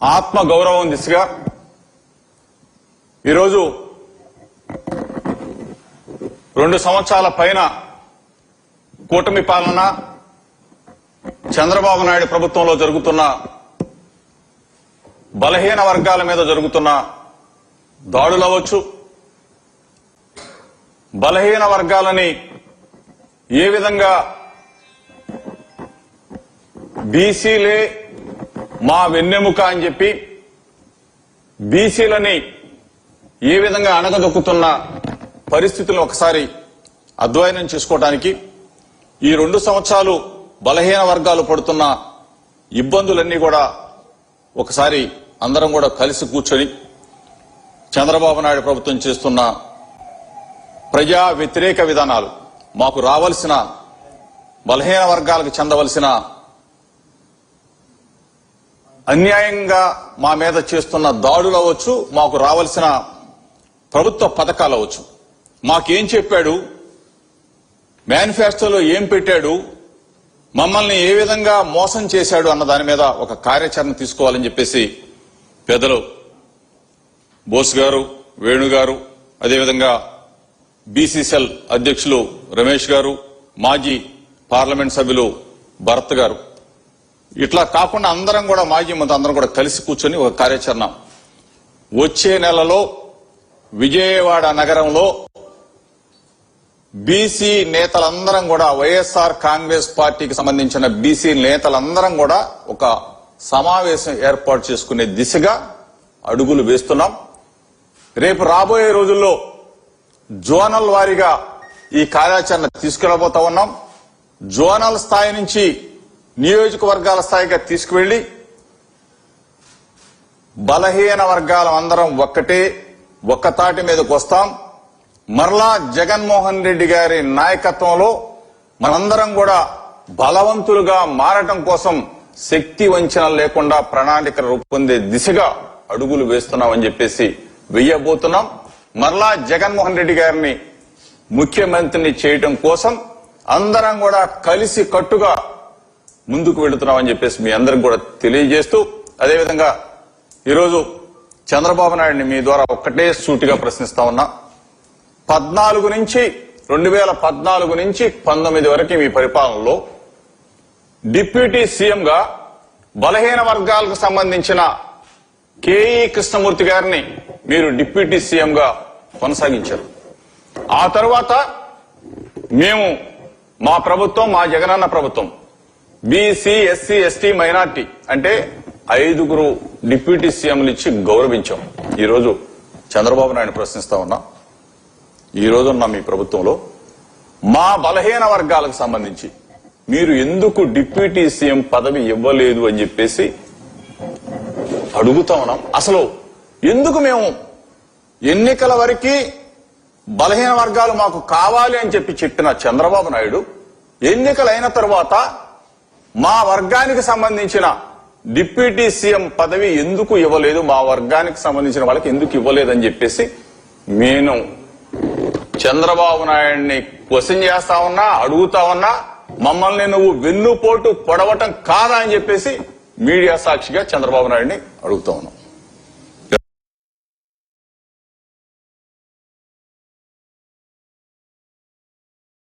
ఆత్మ గౌరవం దిశగా ఈరోజు 2 సంవత్సరాల పైన కూటమి పాలన చంద్రబాబు నాయుడు ప్రభుత్వంలో జరుగుతున్న బలహీన వర్గాల మీద జరుగుతున్న దాడులు అవ్వచ్చు, బలహీన వర్గాలని ఏ విధంగా బీసీలే మా వెన్నెముక అని చెప్పి బీసీలని ఏ విధంగా అణగదొక్కుతున్న పరిస్థితులను ఒకసారి అధ్యయనం చేసుకోవడానికి ఈ 2 సంవత్సరాలు బలహీన వర్గాలు పడుతున్న ఇబ్బందులన్నీ కూడా ఒకసారి అందరం కూడా కలిసి కూర్చొని చంద్రబాబు నాయుడు ప్రభుత్వం చేస్తున్న ప్రజా వ్యతిరేక విధానాలు, మాకు రావాల్సిన బలహీన వర్గాలకు చెందవలసిన అన్యాయంగా మా మీద చేస్తున్న దాడులు అవ్వచ్చు, మాకు రావాల్సిన ప్రభుత్వ పథకాలు అవ్వచ్చు, మాకేం చెప్పాడు, మేనిఫెస్టోలో ఏం పెట్టాడు, మమ్మల్ని ఏ విధంగా మోసం చేశాడు అన్న దాని మీద ఒక కార్యాచరణ తీసుకోవాలని చెప్పేసి పెద్దలు బోస్ గారు, వేణు గారు, అదేవిధంగా బీసీసీఎల్ అధ్యక్షులు రమేష్ గారు, మాజీ పార్లమెంట్ సభ్యులు భరత్ గారు, ఇట్లా కాకుండా అందరం కూడా మాజీ మంత్రి అందరం కూడా కలిసి కూర్చొని ఒక కార్యాచరణ వచ్చే నెలలో విజయవాడ నగరంలో బీసీ నేతలందరం కూడా, వైఎస్ఆర్ కాంగ్రెస్ పార్టీకి సంబంధించిన బీసీ నేతలందరం కూడా ఒక సమావేశం ఏర్పాటు చేసుకునే దిశగా అడుగులు వేస్తున్నాం. రేపు రాబోయే రోజుల్లో జోనల్ వారీగా ఈ కార్యాచరణ తీసుకెళ్లబోతా ఉన్నాం. జోనల్ స్థాయి నుంచి నియోజకవర్గాల స్థాయిగా తీసుకువెళ్లి బలహీన వర్గాల అందరం ఒక్కతాటి మీదకి వస్తాం. మరలా జగన్మోహన్ రెడ్డి గారి నాయకత్వంలో మనందరం కూడా బలవంతులుగా మారటం కోసం శక్తి వంచన లేకుండా ప్రణాళిక రూపొందే దిశగా అడుగులు వేస్తున్నామని చెప్పేసి వెయ్యబోతున్నాం. మరలా జగన్మోహన్ రెడ్డి గారిని ముఖ్యమంత్రిని చేయటం కోసం అందరం కూడా కలిసి కట్టుగా ముందుకు వెళుతున్నామని చెప్పేసి మీ అందరికి కూడా తెలియజేస్తూ, అదేవిధంగా ఈరోజు చంద్రబాబు నాయుడిని మీ ద్వారా ఒక్కటే సూటిగా ప్రశ్నిస్తా ఉన్నా. 2014 నుంచి 19 వరకు మీ పరిపాలనలో డిప్యూటీ సీఎంగా బలహీన వర్గాలకు సంబంధించిన కేఈ కృష్ణమూర్తి గారిని మీరు డిప్యూటీ సీఎంగా కొనసాగించారు. ఆ తర్వాత మేము మా ప్రభుత్వం, మా జగనన్న ప్రభుత్వం బీసీ, ఎస్సీ, ఎస్టీ, మైనార్టీ అంటే 5 డిప్యూటీ సీఎంలు ఇచ్చి గౌరవించాం. ఈరోజు చంద్రబాబు నాయుడు ప్రశ్నిస్తా ఉన్నా, ఈ రోజున్న మీ ప్రభుత్వంలో మా బలహీన వర్గాలకు సంబంధించి మీరు ఎందుకు డిప్యూటీ సీఎం పదవి ఇవ్వలేదు అని చెప్పేసి అడుగుతా ఉన్నాం. అసలు ఎందుకు మేము ఎన్నికల వరకు బలహీన వర్గాలు మాకు కావాలి అని చెప్పిన చంద్రబాబు నాయుడు ఎన్నికలైన తర్వాత మా వర్గానికి సంబంధించిన డిప్యూటీ సీఎం పదవి ఎందుకు ఇవ్వలేదు, మా వర్గానికి సంబంధించిన వాళ్ళకి ఎందుకు ఇవ్వలేదని చెప్పేసి నేను చంద్రబాబు నాయుడిని క్వశ్చన్ చేస్తా ఉన్నా, అడుగుతా ఉన్నా. మమ్మల్ని నువ్వు వెన్నుపోటు పొడవటం కాదా అని చెప్పేసి మీడియా సాక్షిగా చంద్రబాబు నాయుడిని అడుగుతా ఉన్నాం.